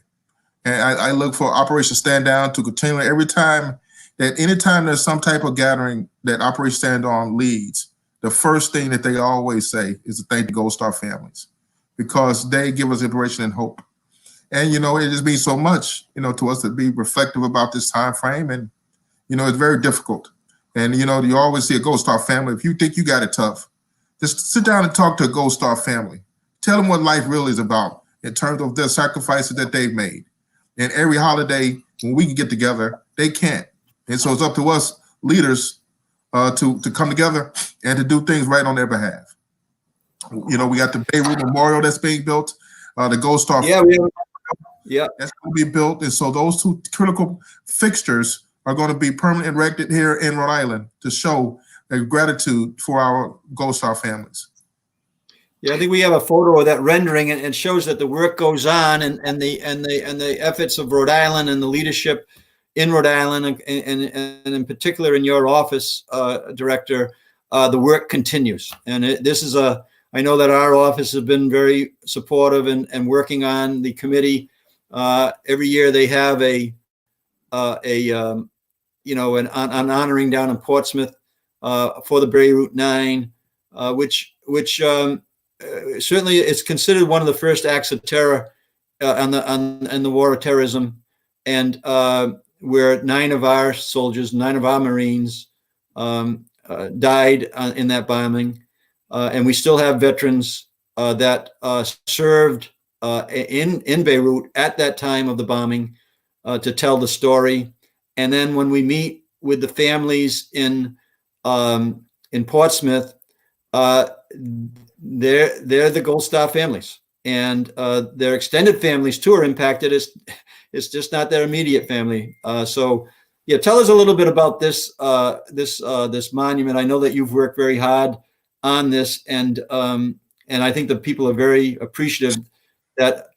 And I look for Operation Stand Down to continue every time anytime there's some type of gathering that Operation Stand Down leads, the first thing that they always say is to thank the Gold Star families, because they give us inspiration and hope. And, it just means so much, to us to be reflective about this time frame. And, it's very difficult. And, you always see a Gold Star family. If you think you got it tough, just sit down and talk to a Gold Star family. Tell them what life really is about in terms of their sacrifices that they've made. And every holiday, when we can get together, they can't. And so it's up to us leaders to come together and to do things right on their behalf. We got the Beirut Memorial that's being built, the Gold Star. Yeah, that's going to be built. And so those two critical fixtures are going to be permanently erected here in Rhode Island to show a gratitude for our Gold Star families. Yeah, I think we have a photo of that rendering, and it shows that the work goes on, and the efforts of Rhode Island and the leadership in Rhode Island, and in particular in your office, Director, the work continues. And I know that our office has been very supportive and working on the committee. Every year they have an honoring down in Portsmouth for the Beirut 9, which certainly it's considered one of the first acts of terror in the war of terrorism, and where 9 of our soldiers, 9 of our Marines died in that bombing, and we still have veterans that served in Beirut at that time of the bombing to tell the story. And then when we meet with the families in in Portsmouth, they're the Gold Star families, and their extended families too are impacted. It's just not their immediate family. So yeah, tell us a little bit about this this monument. I know that you've worked very hard on this, and I think the people are very appreciative that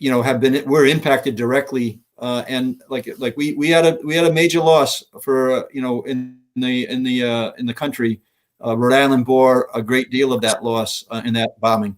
were impacted directly. And like we had a major loss for in the country. Rhode Island bore a great deal of that loss in that bombing.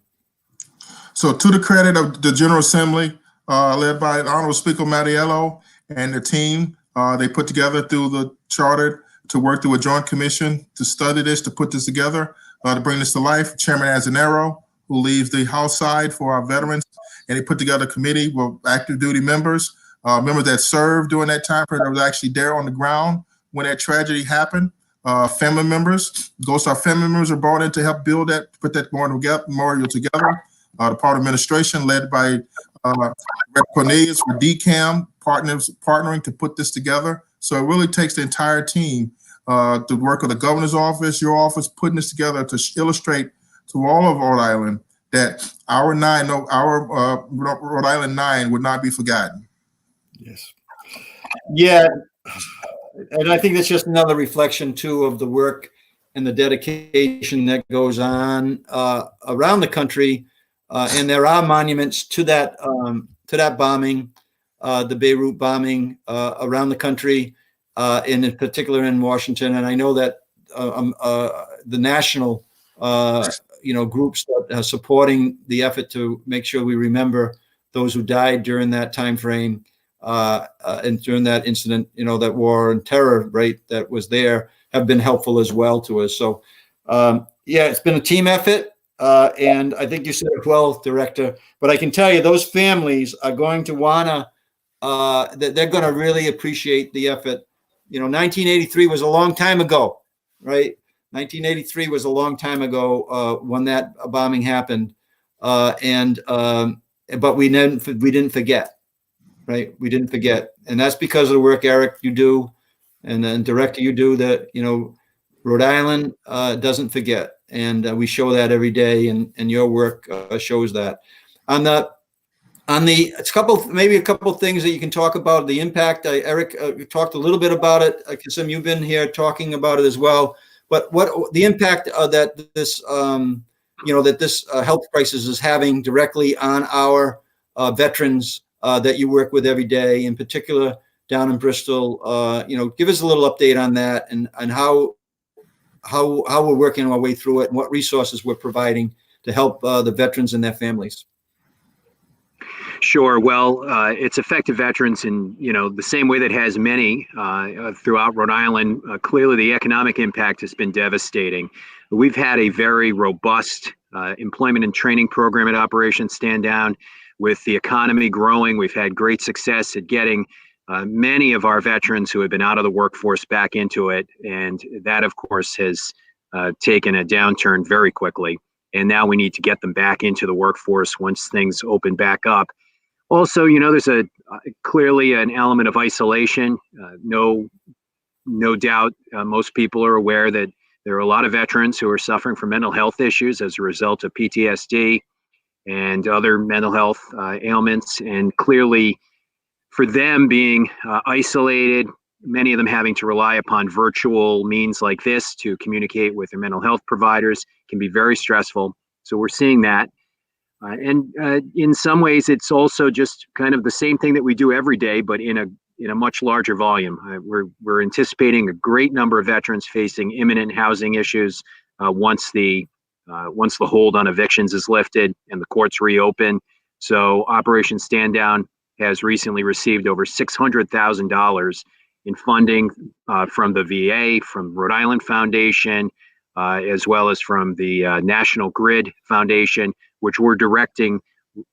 So to the credit of the General Assembly, led by Honorable Speaker Mattiello and the team, they put together through the charter to work through a joint commission to study this, to put this together, to bring this to life. Chairman Azanero, who leaves the House side for our veterans, and they put together a committee with active duty members, members that served during that time period that was actually there on the ground when that tragedy happened. Family members, Gold Star family members are brought in to help build that, put that memorial together. The part administration led by Rep. Cornelius for DCAM partnering to put this together. So it really takes the entire team, the work of the governor's office, your office, putting this together to illustrate to all of Rhode Island that our Rhode Island 9 would not be forgotten. Yes. Yeah. And I think that's just another reflection too of the work and the dedication that goes on around the country. And there are monuments to that bombing, the Beirut bombing around the country, and in particular in Washington. And I know that the national groups that are supporting the effort to make sure we remember those who died during that time frame. And during that incident, that war and terror, right, that was there, have been helpful as well to us. So, yeah, it's been a team effort, and I think you said it well, Director. But I can tell you, those families are going to wanna, they're going to really appreciate the effort. 1983 was a long time ago, right? 1983 was a long time ago when that bombing happened, but we didn't forget. Right, we didn't forget, and that's because of the work, Erik, you do, and then Director, you do. That Rhode Island doesn't forget, and we show that every day, and your work shows that. It's maybe a couple things that you can talk about the impact. Erik, you talked a little bit about it. Kasim, you've been here talking about it as well. But what the impact that this health crisis is having directly on our veterans that you work with every day, in particular down in Bristol. Give us a little update on that and how we're working our way through it and what resources we're providing to help the veterans and their families. Sure. Well, it's affected veterans in, the same way that has many throughout Rhode Island. Clearly, the economic impact has been devastating. We've had a very robust employment and training program at Operation Stand Down. With the economy growing, we've had great success at getting many of our veterans who have been out of the workforce back into it. And that, of course, has taken a downturn very quickly. And now we need to get them back into the workforce once things open back up. Also, there's clearly an element of isolation. No doubt, most people are aware that there are a lot of veterans who are suffering from mental health issues as a result of PTSD and other mental health ailments. And clearly, for them being isolated, many of them having to rely upon virtual means like this to communicate with their mental health providers can be very stressful. So we're seeing that. And in some ways, it's also just kind of the same thing that we do every day, but in a much larger volume. We're anticipating a great number of veterans facing imminent housing issues once the hold on evictions is lifted and the courts reopen. So Operation Stand Down has recently received over $600,000 in funding from the VA, from Rhode Island Foundation, as well as from the National Grid Foundation, which we're directing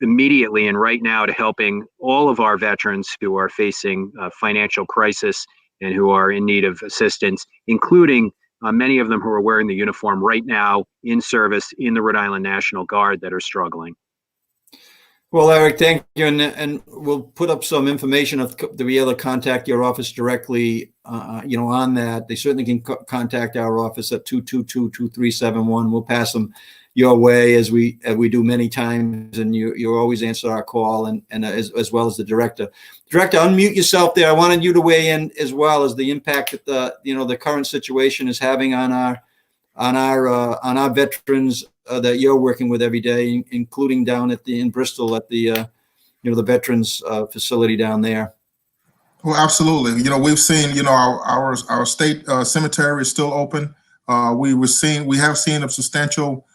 immediately and right now to helping all of our veterans who are facing financial crisis and who are in need of assistance, including many of them who are wearing the uniform right now in service in the Rhode Island National Guard that are struggling. Well, Erik, thank you, and we'll put up some information to be able to contact your office directly. On that, they certainly can contact our office at 222-2371. We'll pass them your way as we do many times, and you always answer our call, and as well as the director. Director, unmute yourself there. I wanted you to weigh in as well as the impact that the current situation is having on our veterans that you're working with every day, including down in Bristol at the the veterans facility down there. Well, absolutely. We've seen, our state cemetery is still open. We have seen a substantial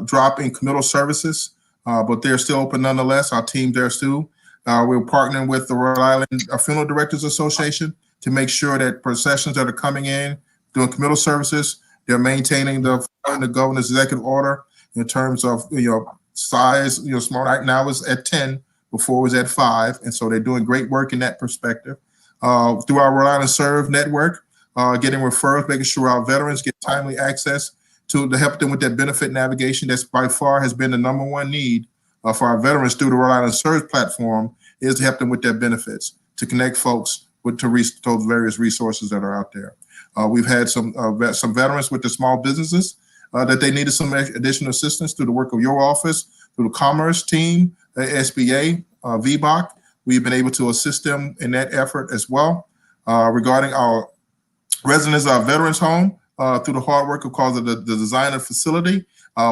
drop in committal services, but they're still open nonetheless. Our team there still. We're partnering with the Rhode Island Funeral Directors Association to make sure that processions that are coming in doing committal services, they're maintaining the governor's executive order in terms of size. Small right now is at 10, before it was at 5, and so they're doing great work in that perspective. Through our Rhode Island Serve network, getting referrals, making sure our veterans get timely access to help them with that benefit navigation. That's by far has been the number one need for our veterans through the Rhode Island Serve platform, is to help them with their benefits, to connect folks to reach those various resources that are out there. We've had some veterans with the small businesses that they needed some additional assistance through the work of your office, through the Commerce team, SBA, VBOC. We've been able to assist them in that effort as well. Regarding our residents, our veterans home, through the hard work of the designer facility,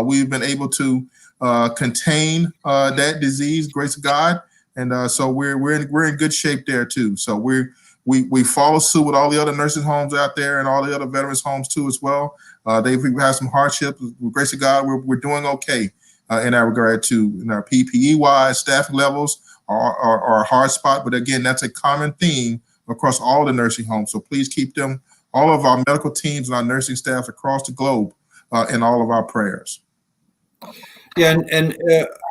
we've been able to contain that disease, grace of God. And so we're in good shape there too. So we follow suit with all the other nursing homes out there and all the other veterans homes too as well. We've had some hardships. With grace of God, we're doing okay in that regard too. In our PPE wise, staffing levels are a hard spot, but again, that's a common theme across all the nursing homes. So please keep them, all of our medical teams and our nursing staff across the globe, in all of our prayers. Yeah, and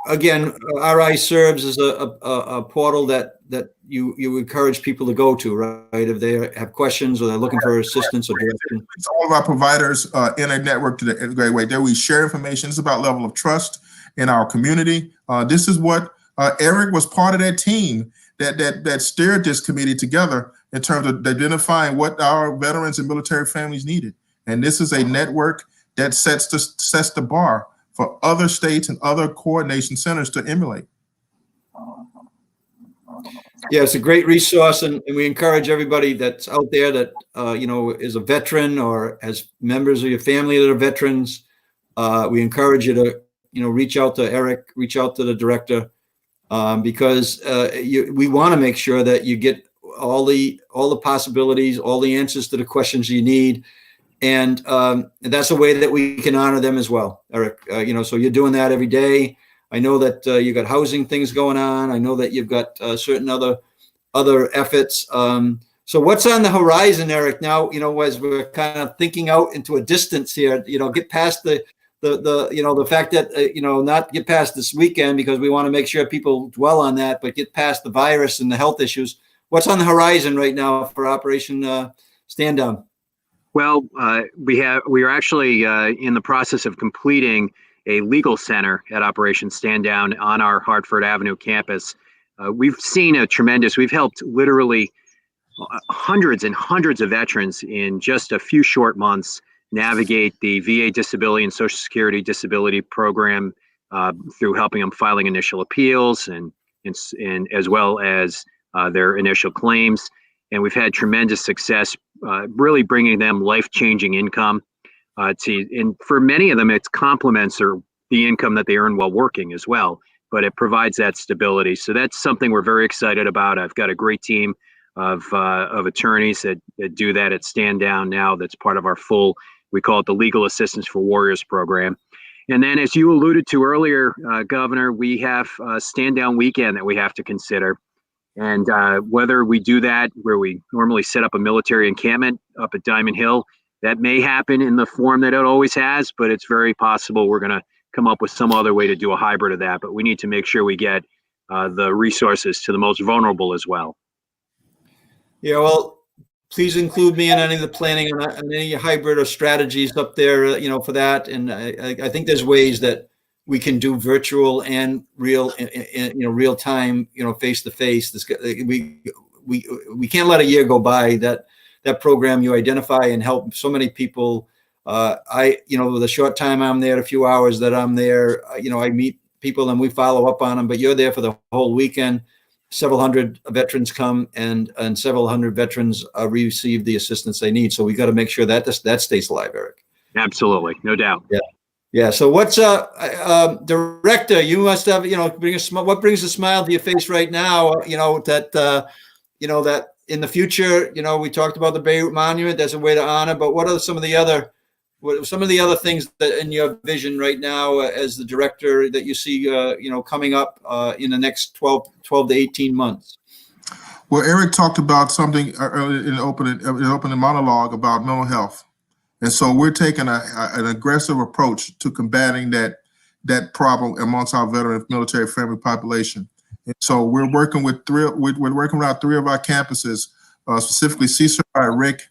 again, RI Serves is a portal that you encourage people to go to, right? If they have questions or they're looking for assistance or direction. It's all of our providers in a network to the great way. There we share information. It's about level of trust in our community. This is what Erik was part of that team that steered this committee together in terms of identifying what our veterans and military families needed. And this is a network that sets the bar for other states and other coordination centers to emulate. Yeah, it's a great resource, and we encourage everybody that's out there that is a veteran or has members of your family that are veterans. We encourage you to reach out to Erik, reach out to the director, because we want to make sure that you get all the possibilities, all the answers to the questions you need. And that's a way that we can honor them as well, Erik. So you're doing that every day. I know that you got housing things going on. I know that you've got certain other efforts. So what's on the horizon, Erik? Now, as we're kind of thinking out into a distance here, get past the fact that not get past this weekend, because we want to make sure people dwell on that, but get past the virus and the health issues. What's on the horizon right now for Operation Stand Down? Well, we are actually in the process of completing a legal center at Operation Stand Down on our Hartford Avenue campus. We've helped literally hundreds and hundreds of veterans in just a few short months navigate the VA disability and Social Security disability program through helping them filing initial appeals and as well as their initial claims. And we've had tremendous success really bringing them life-changing income. And for many of them, it's complements or the income that they earn while working as well, but it provides that stability. So that's something we're very excited about. I've got a great team of attorneys that do that at Stand Down now. That's part of our full, we call it the Legal Assistance for Warriors program. And then as you alluded to earlier, Governor, we have a Stand Down weekend that we have to consider. And whether we do that where we normally set up a military encampment up at Diamond Hill, that may happen in the form that it always has, but it's very possible we're going to come up with some other way to do a hybrid of that. But we need to make sure we get the resources to the most vulnerable as well. Yeah, well, please include me in any of the planning on any hybrid or strategies up there, for that. And I think there's ways that we can do virtual and real, real time, face to face. We can't let a year go by that program you identify and help so many people. With the short time I'm there, a few hours that I'm there, I meet people and we follow up on them, but you're there for the whole weekend. Several hundred veterans come and several hundred veterans receive the assistance they need. So we got to make sure that that stays alive, Erik. Absolutely. No doubt. Yeah. Yeah. So what's Director, you must have, what brings a smile to your face right now? That in the future, we talked about the Beirut Monument. That's a way to honor, but what are some of the other things that in your vision right now as the director that you see, coming up in the next 12 to 18 months? Well, Erik talked about something earlier in the opening monologue about mental health. And so we're taking an aggressive approach to combating that problem amongst our veteran military family population. And so we're working with our 3 of our campuses, specifically CSRI, Rick,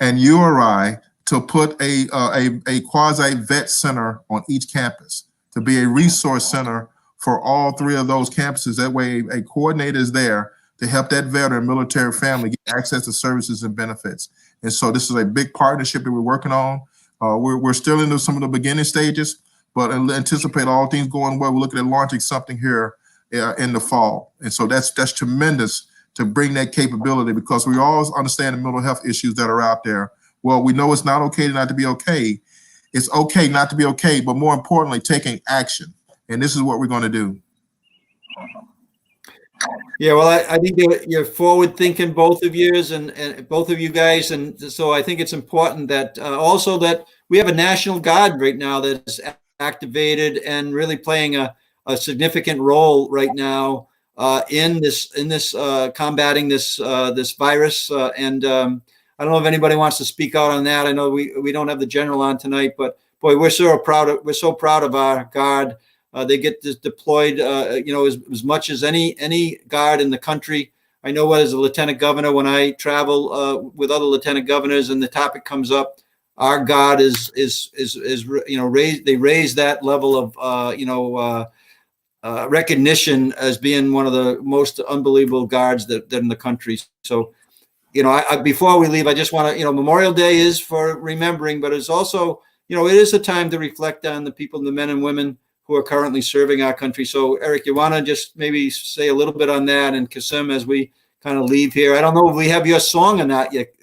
and URI, to put a quasi-vet center on each campus to be a resource center for all 3 of those campuses. That way a coordinator is there to help that veteran military family get access to services and benefits. And so this is a big partnership that we're working on. We're still into some of the beginning stages, but anticipate all things going well. We're looking at launching something here in the fall. And so that's tremendous to bring that capability, because we all understand the mental health issues that are out there. Well, we know it's not okay not to be okay. It's okay not to be okay, but more importantly, taking action. And this is what we're going to do. Yeah, well, I think you're forward thinking, both of you, and both of you guys. And so I think it's important that also that we have a National Guard right now that is activated and really playing a significant role right now in this combating this virus. I don't know if anybody wants to speak out on that. I know we don't have the general on tonight, but boy, we're so proud of our Guard. They get deployed, as much as any Guard in the country. I know as a lieutenant governor, when I travel with other lieutenant governors and the topic comes up, our Guard is raised. They raise that level of recognition as being one of the most unbelievable Guards that in the country. So, before we leave, I just want to, Memorial Day is for remembering, but it's also, it is a time to reflect on the people, the men and women who are currently serving our country. So, Erik, you want to just maybe say a little bit on that, and Kasim, as we kind of leave here. I don't know if we have your song or not yet,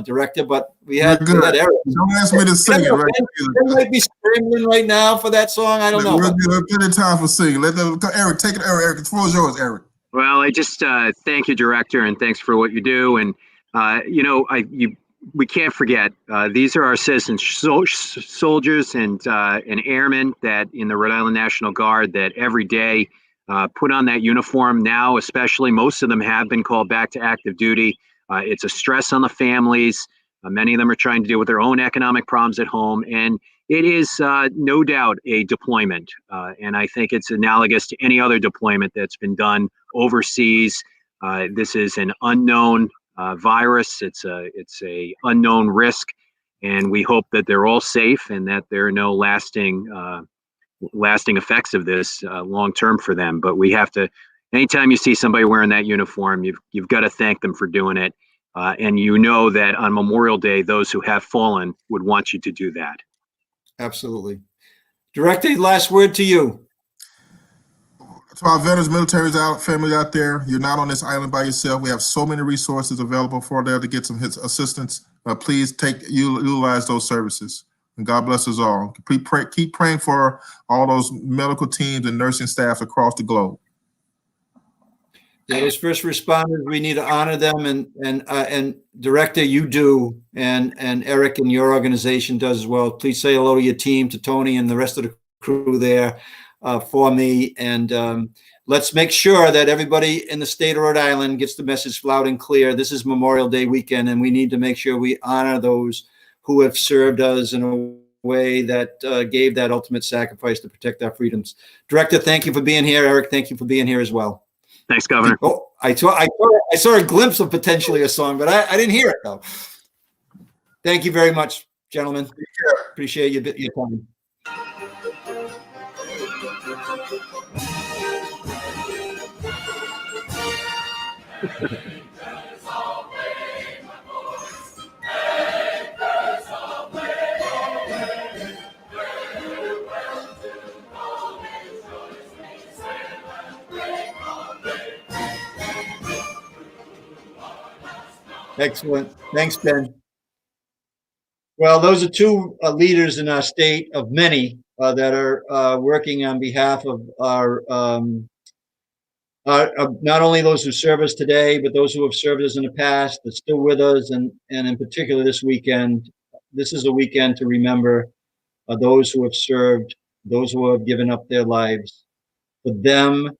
Director, but we had Erik. Don't ask me to sing it, right? They might be screaming right now for that song. I don't know. We're plenty of time for singing. Erik, take it. Erik, the floor is yours, Erik. Well, I just thank you, Director, and thanks for what you do. And we can't forget these are our citizens, soldiers and airmen that in the Rhode Island National Guard that every day put on that uniform. Now, especially, most of them have been called back to active duty. It's a stress on the families. Many of them are trying to deal with their own economic problems at home, and it is no doubt a deployment. And I think it's analogous to any other deployment that's been done overseas. This is an unknown virus. It's a unknown risk, and we hope that they're all safe and that there are no lasting effects of this long term for them. But we have to. Anytime you see somebody wearing that uniform, you've got to thank them for doing it. And that on Memorial Day, those who have fallen would want you to do that. Absolutely. Director, last word to you. To our veterans, military family out there, you're not on this island by yourself. We have so many resources available for there to get some assistance. Please utilize those services. And God bless us all. Keep praying for all those medical teams and nursing staff across the globe. Yeah, those first responders, we need to honor them, and Director, you do, and Erik and your organization does as well. Please say hello to your team, to Tony and the rest of the crew there for me, and let's make sure that everybody in the state of Rhode Island gets the message loud and clear. This is Memorial Day weekend, and we need to make sure we honor those who have served us in a way that gave that ultimate sacrifice to protect our freedoms. Director, thank you for being here. Erik, thank you for being here as well. Thanks, Governor. Oh, I saw a glimpse of potentially a song, but I didn't hear it though. Thank you very much, gentlemen. Appreciate your time. Excellent. Thanks, Ben. Well, those are two leaders in our state of many that are working on behalf of our not only those who serve us today, but those who have served us in the past, that's still with us, and in particular this weekend. This is a weekend to remember those who have served, those who have given up their lives, for them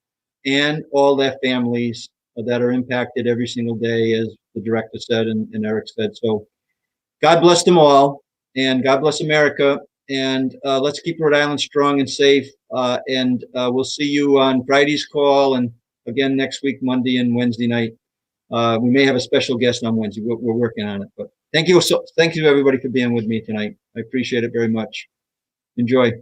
and all their families that are impacted every single day, as the director said and Erik said. So God bless them all, and God bless America, and let's keep Rhode Island strong and safe, and we'll see you on Friday's call, and again next week, Monday and Wednesday night. We may have a special guest on Wednesday. We're working on it, but thank you everybody for being with me tonight. I appreciate it very much. Enjoy.